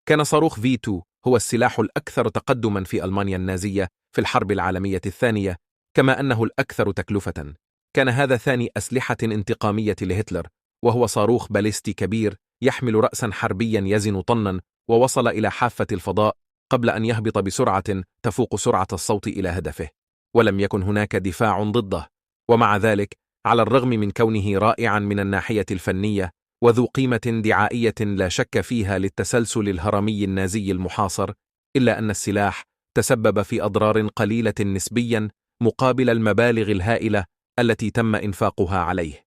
كان صاروخ V2 هو السلاح الأكثر تقدماً في ألمانيا النازية في الحرب العالمية الثانية، كما أنه الأكثر تكلفة. كان هذا ثاني أسلحة انتقامية لهتلر، وهو صاروخ باليستي كبير يحمل رأساً حربياً يزن طناً، ووصل إلى حافة الفضاء قبل أن يهبط بسرعة تفوق سرعة الصوت إلى هدفه، ولم يكن هناك دفاع ضده. ومع ذلك، على الرغم من كونه رائعاً من الناحية الفنية وذو قيمة دعائية لا شك فيها للتسلسل الهرمي النازي المحاصر، إلا أن السلاح تسبب في أضرار قليلة نسبياً مقابل المبالغ الهائلة التي تم إنفاقها عليه.